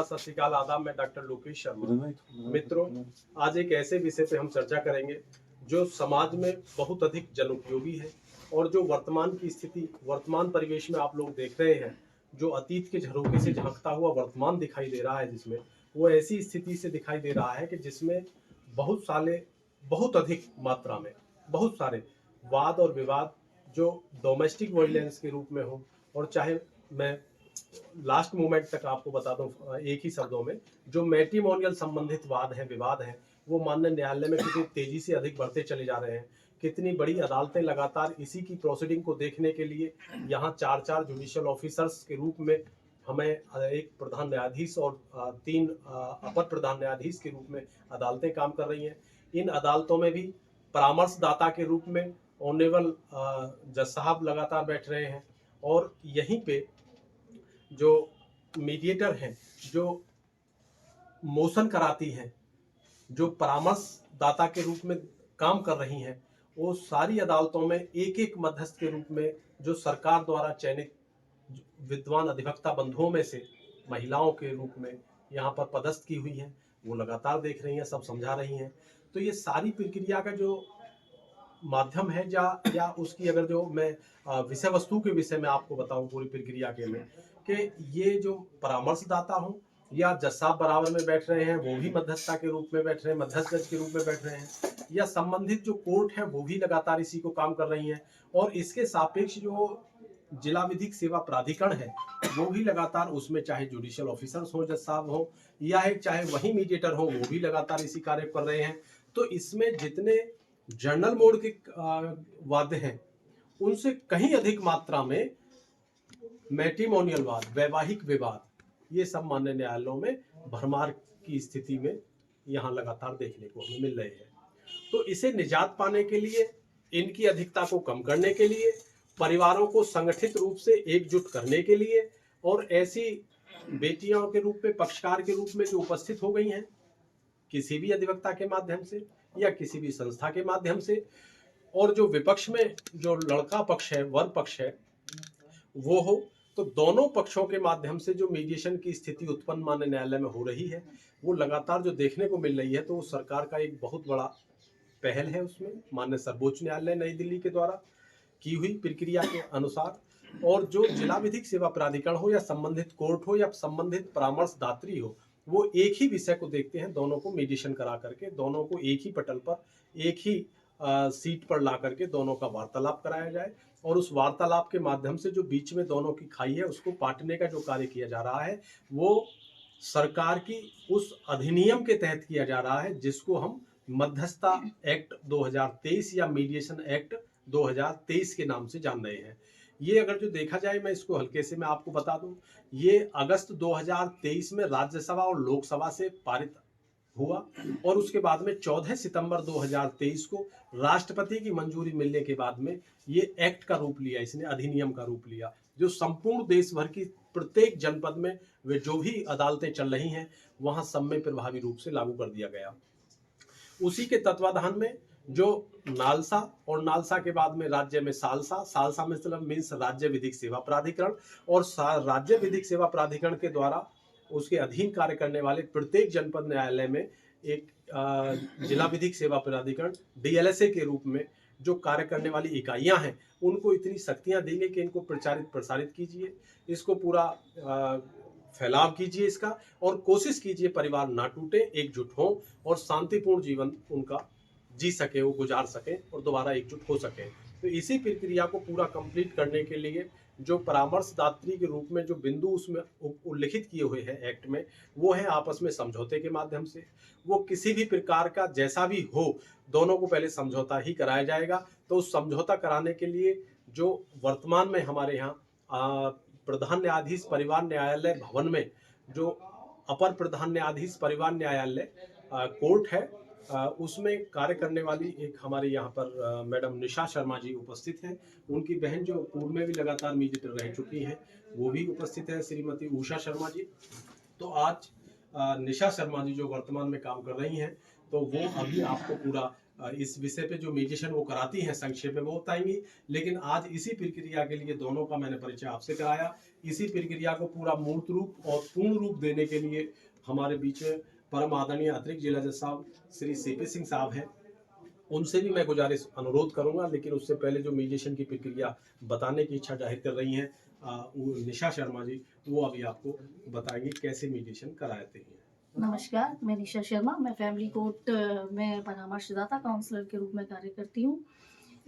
सत श्री अकाल, आदाब। मैं डॉक्टर लोकेश शर्मा। मित्रों, आज एक ऐसे विषय पे हम चर्चा करेंगे जो समाज में बहुत अधिक जनोपयोगी है और जो वर्तमान की स्थिति, वर्तमान परिवेश में आप लोग देख रहे हैं, जो अतीत के झरोखे से झांकता हुआ वर्तमान दिखाई दे रहा है, जिसमें वो ऐसी स्थिति से दिखाई दे रहा है कि जिसमें बहुत अधिक मात्रा में बहुत सारे वाद और विवाद जो डोमेस्टिक वायलेंस के रूप में हो, और चाहे मैं लास्ट मोमेंट तक आपको बता दूं एक ही शब्दों में, जो मैट्रिमोनियल संबंधित वाद है, विवाद है, वो माननीय न्यायालय में कितनी तेजी से अधिक बढ़ते चले जा रहे हैं। कितनी बड़ी अदालतें लगातार इसी की प्रोसीडिंग को देखने के लिए यहाँ 4-4 जुडिशियल ऑफिसर्स के रूप में हमें एक प्रधान न्यायाधीश और 3 अपर प्रधान न्यायाधीश के रूप में अदालतें काम कर रही हैं। इन अदालतों में भी परामर्शदाता के रूप में ऑनरेबल जज साहब लगातार बैठ रहे हैं, और यहीं पे जो मीडिएटर हैं, जो मोशन कराती हैं, जो परामर्शदाता के रूप में काम कर रही हैं, वो सारी अदालतों में एक एक मध्यस्थ के रूप में जो सरकार द्वारा चयनित विद्वान अधिवक्ता बंधुओं में से महिलाओं के रूप में यहाँ पर पदस्थ की हुई हैं, वो लगातार देख रही हैं, सब समझा रही हैं। तो ये सारी प्रक्रिया का जो माध्यम है या उसकी अगर जो मैं विषय वस्तु के विषय में आपको बताऊं पूरी प्रक्रिया के में, कि ये जो परामर्शदाता हो या जज साहब बराबर में बैठ रहे हैं, वो भी मध्यस्थता के रूप में बैठ रहे हैं, मध्यस्थ जज के रूप में बैठ रहे हैं, या संबंधित जो कोर्ट है वो भी लगातार इसी को काम कर रही हैं, और इसके सापेक्ष जो जिला विधिक सेवा प्राधिकरण है वो भी लगातार उसमें, चाहे जुडिशियल ऑफिसर्स हो, जज साहब हो, या एक चाहे वही मीडिएटर हो, वो भी लगातार इसी कार्य कर रहे हैं। तो इसमें जितने जर्नल मोड के वादे हैं, उनसे कहीं अधिक मात्रा में मैट्रिमोनियल वाद, वैवाहिक विवाद, ये सब माननीय न्यायालयों में भरमार की स्थिति में यहाँ लगातार देखने को हमें मिल रहे हैं। तो इसे निजात पाने के लिए, इनकी अधिकता को कम करने के लिए, परिवारों को संगठित रूप से एकजुट करने के लिए, और ऐसी बेटियों के रूप में, पक्षकार के रूप में जो उपस्थित हो गई हैं किसी भी अधिवक्ता के माध्यम से या किसी भी संस्था के माध्यम से, और जो विपक्ष में जो लड़का पक्ष है, वर पक्ष है, वो हो, तो दोनों पक्षों के माध्यम से जो मीडिएशन की स्थिति उत्पन्न माननीय न्यायालय में हो रही है, वो लगातार जो देखने को मिल रही है, तो वो सरकार का एक बहुत बड़ा पहल है। उसमें माननीय सर्वोच्च न्यायालय नई दिल्ली के द्वारा की हुई प्रक्रिया के अनुसार, और जो जिला विधिक सेवा प्राधिकरण हो या संबंधित कोर्ट हो या संबंधित परामर्शदात्री हो, वो एक ही विषय को देखते हैं, दोनों को मीडिएशन करा करके, दोनों को एक ही पटल पर, एक ही सीट पर ला करके दोनों का वार्तालाप कराया जाए, और उस वार्तालाप के माध्यम से जो बीच में दोनों की खाई है उसको पाटने का जो कार्य किया जा रहा है, वो सरकार की उस अधिनियम के तहत किया जा रहा है जिसको हम मध्यस्थता एक्ट 2023 या मीडिएशन एक्ट 2023 के नाम से जान रहे हैं। ये अगर जो देखा जाए, मैं इसको हल्के से मैं आपको बता दूं, ये अगस्त 2023 में राज्यसभा और लोकसभा से पारित हुआ, और उसके बाद में 14 सितंबर 2023 को राष्ट्रपति की मंजूरी मिलने के बाद में ये एक्ट का रूप लिया, इसने अधिनियम का रूप लिया, जो संपूर्ण देश भर की प्रत्येक जनपद में वे जो भी अदालतें चल रही हैं वहां सब में प्रभावी रूप से लागू कर दिया गया। उसी के तत्वाधान में जो नालसा, और नालसा के बाद में राज्य में सालसा, सालसा में मतलब मीन्स राज्य विधिक सेवा प्राधिकरण, और राज्य विधिक सेवा प्राधिकरण के द्वारा उसके अधीन कार्य करने वाले प्रत्येक जनपद न्यायालय में एक जिला विधिक सेवा प्राधिकरण डीएलएसए के रूप में जो कार्य करने वाली इकाइयां हैं, उनको इतनी शक्तियां देंगे कि इनको प्रसारित कीजिए, इसको पूरा फैलाव कीजिए इसका, और कोशिश कीजिए परिवार ना टूटे, एकजुट हो और शांतिपूर्ण जीवन उनका जी सके, वो गुजार सके और दोबारा एकजुट हो सके। तो इसी प्रक्रिया को पूरा कंप्लीट करने के लिए जो परामर्शदात्री के रूप में जो बिंदु उसमें उल्लिखित किए हुए हैं एक्ट में, वो है आपस में समझौते के माध्यम से। वो किसी भी प्रकार का जैसा भी हो, दोनों को पहले समझौता ही कराया जाएगा। तो उस समझौता कराने के लिए जो वर्तमान में हमारे यहाँ प्रधान न्यायाधीश परिवार न्यायालय भवन में जो अपर प्रधान न्यायाधीश परिवार न्यायालय कोर्ट है, उसमें कार्य करने वाली एक हमारे यहाँ पर मैडम निशा शर्मा जी उपस्थित हैं। उनकी बहन जो पूर्व में भी लगातार मीडिएटर रह चुकी हैं, वो भी उपस्थित है, श्रीमती उषा शर्मा जी। तो आज निशा शर्मा जी जो वर्तमान में काम कर रही हैं, तो वो अभी आपको पूरा इस विषय पे जो मीडिएशन वो कराती हैं संक्षेप में वो बताएंगी। लेकिन आज इसी प्रक्रिया के लिए दोनों का मैंने परिचय आपसे कराया। इसी प्रक्रिया को पूरा मूर्त रूप और पूर्ण रूप देने के लिए हमारे बीच में परम आदरणीय अतिरिक्त जिला जज साहब श्री सीपी सिंह साहब हैं। उनसे भी मैं गुजारिश अनुरोध करूंगा, लेकिन उससे पहले जो मीडिएशन की प्रक्रिया बताने की इच्छा जाहिर कर रही हैं वो निशा शर्मा जी, वो अभी आपको बताएंगे कैसे मीडिएशन कराते हैं। नमस्कार, मैं निशा शर्मा। मैं फैमिली कोर्ट में परामर्शदाता काउंसलर के रूप में कार्य करती हूँ।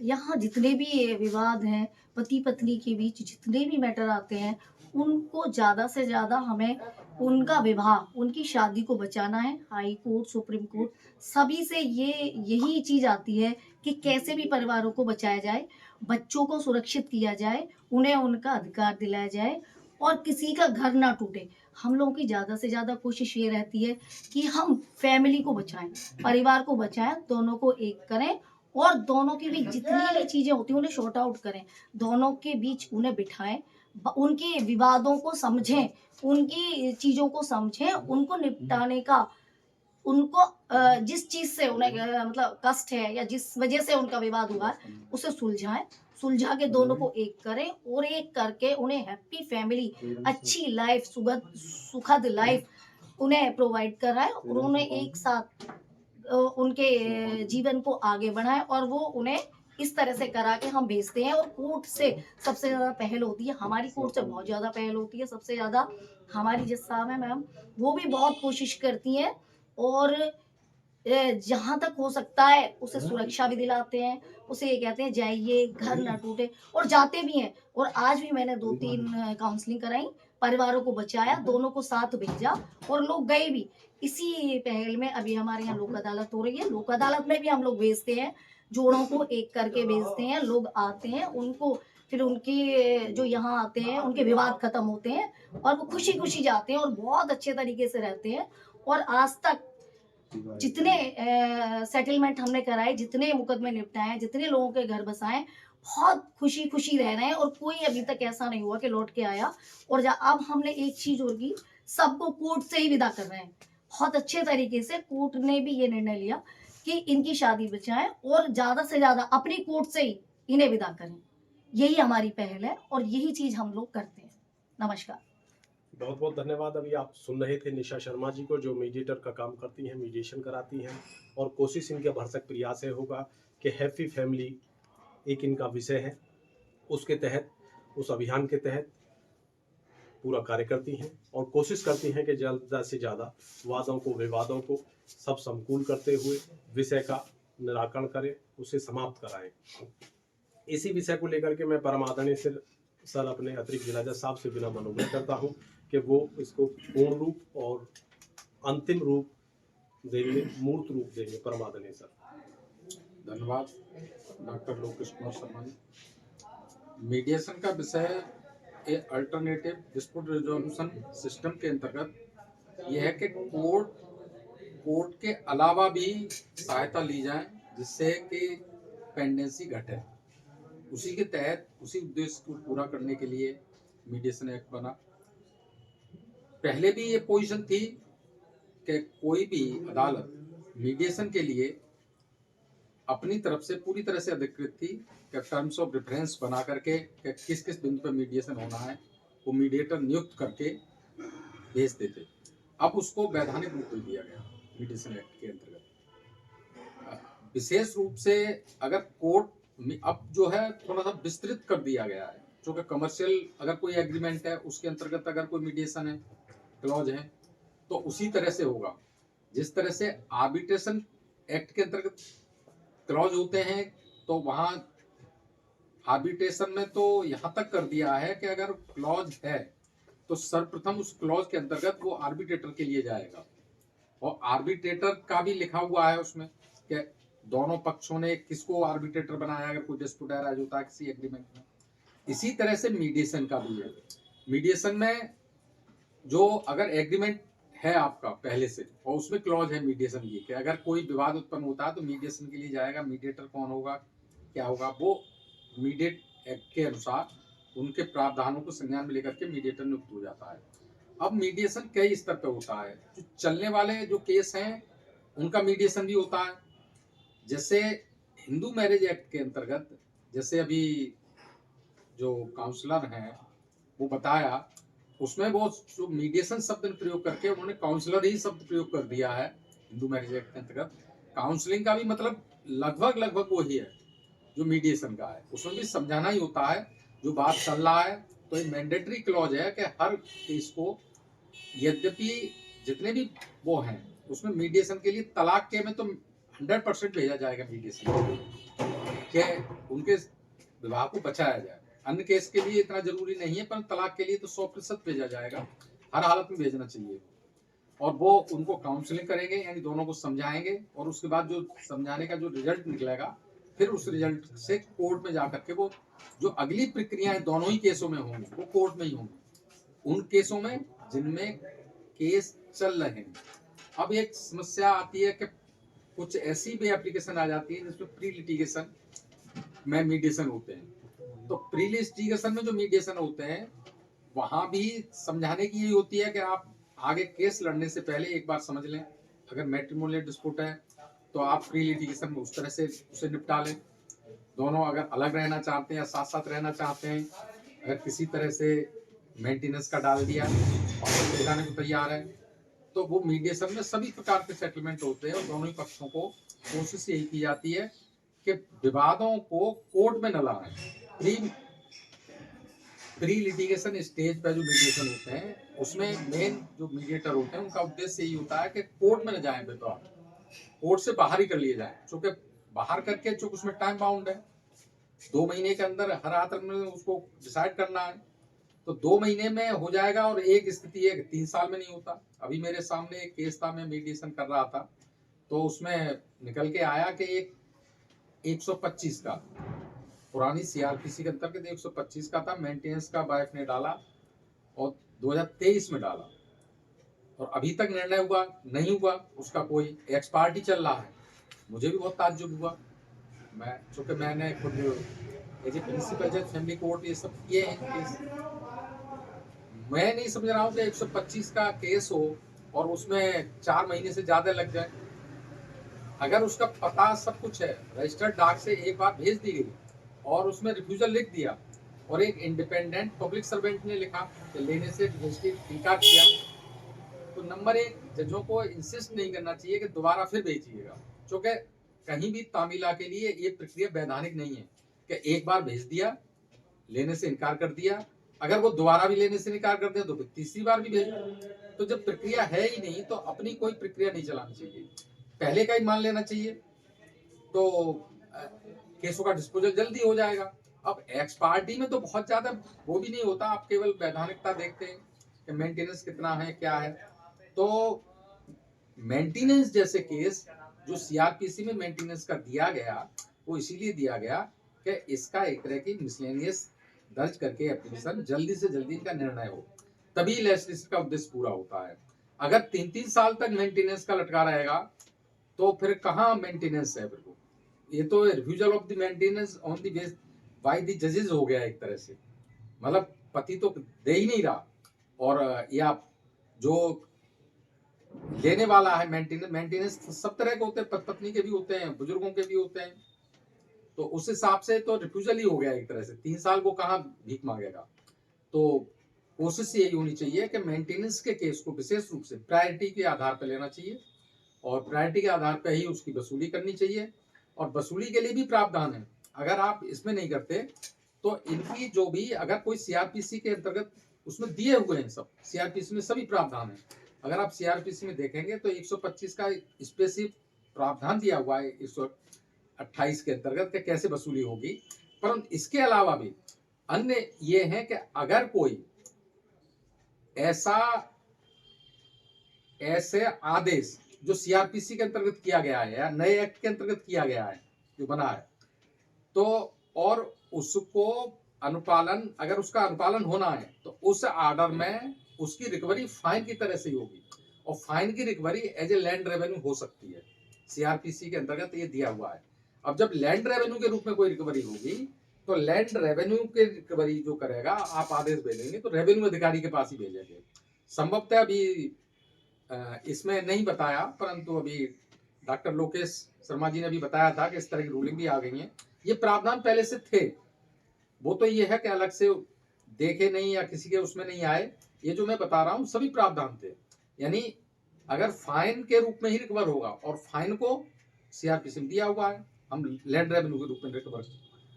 यहाँ जितने भी विवाद हैं, पति पत्नी के बीच जितने भी मैटर आते हैं, उनको ज़्यादा से ज़्यादा हमें उनका विवाह, उनकी शादी को बचाना है। हाई कोर्ट, सुप्रीम कोर्ट सभी से यही चीज़ आती है कि कैसे भी परिवारों को बचाया जाए, बच्चों को सुरक्षित किया जाए, उन्हें उनका अधिकार दिलाया जाए और किसी का घर ना टूटे। हम लोगों की ज़्यादा से ज़्यादा कोशिश ये रहती है कि हम फैमिली को बचाएँ, परिवार को बचाएँ, दोनों को एक करें और दोनों के बीच जितनी भी चीज़ें होती हैं उन्हें सॉर्ट आउट करें। दोनों के बीच उन्हें बिठाएँ, उनके विवादों को समझें, उनकी चीज़ों को समझें, उनको निपटाने का उनको जिस चीज़ से उन्हें मतलब कष्ट है या जिस वजह से उनका विवाद हुआ है, उसे सुलझाएँ। सुलझा के दोनों को एक करें और एक करके उन्हें हैप्पी फैमिली, अच्छी लाइफ़, सुखद लाइफ़ उन्हें प्रोवाइड कराएँ और उन्हें एक साथ उनके जीवन को आगे बढ़ाएँ और वो उन्हें इस तरह से करा के हम भेजते हैं। और कोर्ट से सबसे ज़्यादा पहल होती है, हमारी कोर्ट से बहुत ज़्यादा पहल होती है। सबसे ज़्यादा हमारी जज साहब हैं मैम, वो भी बहुत कोशिश करती हैं और जहाँ तक हो सकता है उसे सुरक्षा भी दिलाते हैं। उसे ये कहते हैं जाइए, घर ना टूटे और जाते भी हैं। और आज भी मैंने 2-3 काउंसलिंग कराई, परिवारों को बचाया, दोनों को साथ भेजा और लोग गए भी। इसी पहल में अभी हमारे यहाँ लोक अदालत हो रही है। लोक अदालत में भी हम लोग भेजते हैं, जोड़ों को एक करके भेजते हैं। लोग आते हैं, उनको फिर उनकी जो यहाँ आते हैं, उनके विवाद खत्म होते हैं और वो खुशी-खुशी जाते हैं और बहुत अच्छे तरीके से रहते हैं। और आज तक जितने सेटलमेंट हमने कराए, जितने मुकदमे निपटाए, जितने लोगों के घर बसाए, बहुत खुशी-खुशी रह रहे हैं और कोई अभी तक ऐसा नहीं हुआ कि लौट के आया। और अब हमने एक चीज़ और की, सबको कोर्ट से ही विदा कर रहे हैं। बहुत अच्छे तरीके से कोर्ट ने भी ये निर्णय लिया कि इनकी शादी बचाएँ और ज़्यादा से ज़्यादा अपनी कोर्ट से ही इन्हें विदा करें। यही हमारी पहल है और यही चीज़ हम लोग करते हैं। नमस्कार। बहुत बहुत धन्यवाद। अभी आप सुन रहे थे निशा शर्मा जी को, जो मीडिएटर का काम करती हैं, मीडिएशन कराती हैं। और कोशिश इनके भरसक प्रयास है होगा कि हैप्पी फैमिली एक इनका विषय है, उसके तहत, उस अभियान के तहत पूरा कार्य करती हैं और कोशिश करती हैं कि ज़्यादा से ज़्यादा वादों को, विवादों को सब समकूल करते हुए विषय का निराकरण करें, उसे समाप्त कराएं। इसी विषय को लेकर के मैं परम आदरणीय सर अपने अतिरिक्त जिला जज साहब से बिना मनोग्रह करता हूं कि वो इसको पूर्ण रूप और अंतिम रूप देंगे, मूर्त रूप देंगे। परम आदरणीय सर। धन्यवाद डॉक्टर लोकेश कुमार शर्मा जी। मीडिएशन का विषय ए अल्टरनेटिव डिस्प्यूट रिजोल्यूशन सिस्टम के अंतर्गत यह है कि कोर्ट के अलावा भी सहायता ली जाए जिससे कि पेंडेंसी घटे। उसी के तहत उसी उद्देश्य को पूरा करने के लिए मीडिएशन एक्ट बना। पहले भी ये पोजीशन थी कि कोई भी अदालत मीडिएशन के लिए अपनी तरफ से पूरी तरह से अधिकृत थी कि टर्म्स ऑफ रेफरेंस बना करके कि किस किस बिंदु पर मीडिएशन होना है वो मीडिएटर नियुक्त करके भेज देते। अब उसको वैधानिक रूप दे दिया गया मीडिएशन एक्ट के अंतर्गत। विशेष रूप से अगर कोर्ट में अब जो है थोड़ा सा विस्तृत कर दिया गया है, जो कि कमर्शियल अगर कोई एग्रीमेंट है उसके अंतर्गत अगर कोई मीडिएशन है, क्लॉज है, तो उसी तरह से होगा जिस तरह से आर्बिट्रेशन एक्ट के अंतर्गत क्लॉज होते हैं। तो वहां आर्बिट्रेशन में तो यहां तक कर दिया है कि अगर क्लॉज है तो सर्वप्रथम उस क्लॉज के अंतर्गत वो आर्बिट्रेटर के लिए जाएगा और आर्बिट्रेटर का भी लिखा हुआ है उसमें कि दोनों पक्षों ने किसको आर्बिट्रेटर बनाया अगर कोई डिस्प्यूट अराइज होता है किसी एग्रीमेंट में। इसी तरह से मीडिएशन का भी है। मीडिएशन में जो अगर एग्रीमेंट है आपका पहले से और उसमें क्लॉज है मीडिएशन की कि अगर कोई विवाद उत्पन्न होता है तो मीडिएशन के लिए जाएगा। मीडिएटर कौन होगा, क्या होगा, वो मीडिएट एक्ट के अनुसार उनके प्रावधानों को संज्ञान में लेकर के मीडिएटर नियुक्त हो जाता है। अब मीडिएशन कई स्तर पर होता है। जो चलने वाले जो केस हैं उनका मीडिएशन भी होता है, जैसे हिंदू मैरिज एक्ट के अंतर्गत, जैसे अभी जो काउंसलर हैं वो बताया, उसमें वो जो मीडिएशन शब्द प्रयोग करके उन्होंने काउंसलर ही शब्द प्रयोग कर दिया है हिंदू मैरिज एक्ट के अंतर्गत। काउंसलिंग का भी मतलब लगभग वही है जो मीडिएशन का है, उसमें भी समझाना ही होता है जो बात चल रहा है। तो ये मैंडेटरी क्लॉज है कि हर केस को, यद्यपि जितने भी वो हैं उसमें मीडिएशन के लिए, तलाक के में तो 100% भेजा जाएगा मीडिएशन के उनके विवाह को बचाया जाए। अन्य केस के लिए इतना जरूरी नहीं है, पर तलाक के लिए तो 100% भेजा जाएगा, हर हालत में भेजना चाहिए। और वो उनको काउंसलिंग करेंगे, यानी दोनों को समझाएंगे, और उसके बाद जो समझाने का जो रिजल्ट निकलेगा, फिर उस रिजल्ट से कोर्ट में जाकर के वो जो अगली प्रक्रियाएं दोनों ही केसों में होंगी वो कोर्ट में ही होंगी, उन केसों में जिनमें केस चल रहे हैं। अब एक समस्या आती है कि कुछ ऐसी भी एप्लीकेशन आ जाती है जिसमें प्री लिटिगेशन में मीडिएशन होते हैं। तो प्री लिटिगेशन में जो मीडिएशन होते हैं वहां भी समझाने की यही होती है कि आप आगे केस लड़ने से पहले एक बार समझ लें, अगर मैट्रिमोनियल डिस्प्यूट है तो आप प्री लिटिगेशन में उस तरह से उसे निपटा लें। दोनों अगर अलग रहना चाहते हैं या साथ साथ रहना चाहते हैं, अगर किसी तरह से मेंटेनेंस का डाल दिया और जाने को तैयार है, तो वो मीडिएशन में सभी प्रकार के सेटलमेंट होते हैं, और दोनों ही पक्षों को कोशिश यही की जाती है कि विवादों को कोर्ट में न लाएं। प्री लिटिगेशन स्टेज पर जो मीडिएशन होते हैं उसमें मेन जो मीडिएटर होते हैं उनका उद्देश्य यही होता है कि कोर्ट में न जाए विवाद, कोर्ट से बाहर ही कर लिए जाए, क्योंकि बाहर करके चूंकि उसमें टाइम बाउंड है, 2 महीने के अंदर हर हाथ में उसको डिसाइड करना है, तो 2 महीने में हो जाएगा। और एक स्थिति है 3 साल में नहीं होता। अभी मेरे सामने एक केस था, मैं मीडिएशन कर रहा था, तो उसमें निकल के आया कि एक 125 का पुरानी सीआरपीसी के अंतर्गत 125 का था, मेंटेनेंस का वाइफ ने डाला और 2023 में डाला, और अभी तक निर्णय हुआ नहीं हुआ उसका, कोई एक्स पार्टी चल रहा है। मुझे भी बहुत ताज्जुब हुआ, मैं चूंकि मैंने खुद एज ए प्रिंसिपल जज फैमिली कोर्ट ये सब किए हैं केस, मैं नहीं समझ रहा हूँ कि 125 का केस हो और उसमें 4 महीने से ज्यादा लग जाए। अगर उसका पता सब कुछ है, रजिस्टर्ड डाक से एक बार भेज दी गई और उसमें रिफ्यूजल लिख दिया, और एक इंडिपेंडेंट पब्लिक सर्वेंट ने लिखा कि लेने से रजिस्ट्री इनकार किया, तो नंबर 1 जजों को इंसिस्ट नहीं करना चाहिए कि दोबारा फिर भेजिएगा, क्योंकि कहीं भी तामीला के लिए ये प्रक्रिया वैधानिक नहीं है कि एक बार भेज दिया, लेने से इनकार कर दिया, अगर वो दोबारा भी लेने से इनकार कर दिया तो फिर तीसरी बार भी भेज। तो जब प्रक्रिया है ही नहीं तो अपनी कोई प्रक्रिया नहीं चलानी चाहिए, पहले का ही मान लेना चाहिए, तो केसों का डिस्पोजल जल्दी हो जाएगा। अब एक्स पार्टी में तो बहुत ज्यादा वो भी नहीं होता, आप केवल वैधानिकता देखते हैं कि मेंटेनेंस कितना है क्या है। तो मेंटेनेंस जैसे केस जो सीआरपीसी में मेंटेनेंस का दिया गया, वो इसीलिए दिया गया कि इसका एक तरह की मिसलेनियस दर्ज करके एप्लीकेशन जल्दी से जल्दी इनका निर्णय हो, तभी लेजिस्लेशन का उद्देश्य पूरा होता है। अगर 3-3 साल तक मेंटेनेंस का लटका रहेगा तो फिर कहाँ मेंटेनेंस है? फिर ये तो refusal of the maintenance on the base by the जजेस हो गया एक तरह से, मतलब पति तो दे ही नहीं रहा, और या जो लेने वाला है मेंटेनेंस सब तरह के होते हैं, पत्नी के भी होते हैं, बुजुर्गों के भी होते हैं, तो उस हिसाब से तो रिफ्यूजल ही हो गया एक तरह से। 3 साल वो कहाँ भीख मांगेगा। तो कोशिश यही होनी चाहिए कि मेंटेनेंस के केस को विशेष रूप से प्रायोरिटी के आधार पर लेना चाहिए, और प्रायोरिटी के आधार पर ही उसकी वसूली करनी चाहिए, और वसूली के लिए भी प्रावधान है। अगर आप इसमें नहीं करते तो इनकी जो भी, अगर कोई सीआरपीसी के अंतर्गत उसमें दिए हुए हैं, सब सीआरपीसी में सभी प्रावधान है, अगर आप सीआरपीसी में देखेंगे तो 125 का स्पेसिफिक प्रावधान दिया हुआ है 128 के अंतर्गत कि कैसे वसूली होगी। परंतु इसके अलावा भी अन्य ये है कि अगर कोई ऐसे आदेश जो सीआरपीसी के अंतर्गत किया गया है या नए एक्ट के अंतर्गत किया गया है जो बना है, तो और उसको अनुपालन, अगर उसका अनुपालन होना है तो उस आर्डर में उसकी रिकवरी फाइन की तरह से ही होगी, और फाइन की recovery as a land revenue हो सकती है, सीआरपीसी के अंतर्गत ये दिया हुआ है। अब जब लैंड रेवेन्यू के रूप में कोई रिकवरी होगी तो लैंड रेवेन्यू के रिकवरी जो करेगा, आप आदेश भेजेंगे तो रेवेन्यू अधिकारी के पास ही भेजेंगे। संभवतः अभी इसमें नहीं बताया, परंतु अभी डॉक्टर लोकेश शर्मा जी ने भी बताया था कि इस तरह की रूलिंग भी आ गई है। ये प्रावधान पहले से थे, वो तो ये है कि अलग से देखे नहीं या किसी के उसमें नहीं आए। ये जो मैं बता रहा हूँ सभी प्रावधान थे। यानी अगर फाइन के रूप में ही रिकवर होगा, और फाइन को सीआरपीसी में दिया हुआ है, हम लैंड रेवेन्यू के रूप में रिकवर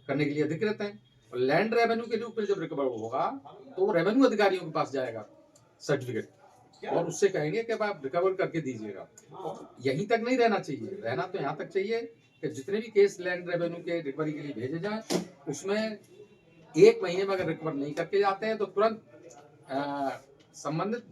करने के लिए अधिकृत हैं, और लैंड रेवेन्यू के रूप में जब रिकवर होगा तो वो रेवेन्यू अधिकारियों के पास जाएगा सर्टिफिकेट, और उससे कहेंगे कि आप रिकवर करके दीजिएगा। यहीं तक नहीं रहना चाहिए, रहना तो यहाँ तक चाहिए कि जितने भी केस लैंड रेवेन्यू के रिकवरी के लिए भेजे जाएं, उसमें 1 महीने में अगर रिकवर नहीं करके जाते हैं तो तुरंत संबंधित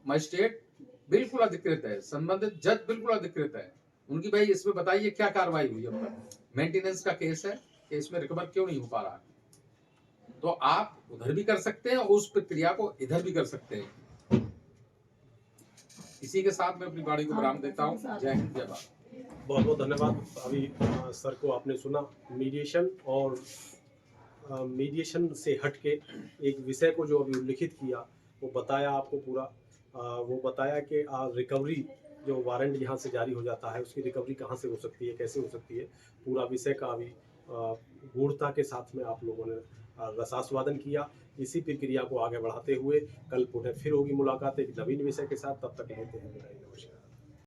मजिस्ट्रेट बिल्कुल अधिकृत है, संबंधित जज बिल्कुल अधिकृत है, उनकी भाई इसमें बताइए क्या कार्रवाई हुई अब तक, मेंटेनेंस का केस है कि इसमें रिकवर क्यों नहीं हो पा रहा है। तो आप उधर भी कर सकते हैं और उस प्रक्रिया को इधर भी कर सकते हैं। इसी के साथ मैं अपनी बाड़ी को विराम देता हूँ। जय हिंद, जय भारत। बहुत बहुत धन्यवाद। अभी सर को आपने सुना, मीडिएशन और मीडिएशन से हटके एक विषय को जो अभी उल्लिखित किया वो बताया आपको पूरा। वो बताया कि रिकवरी जो वारंट यहाँ से जारी हो जाता है उसकी रिकवरी कहाँ से हो सकती है, कैसे हो सकती है, पूरा विषय का अभी गूढ़ता के साथ में आप लोगों ने रसास्वादन किया। इसी प्रक्रिया को आगे बढ़ाते हुए कल पुनः फिर होगी मुलाकात एक नवीन विषय के साथ। तब तक लेते हैं विदाई। नमस्कार।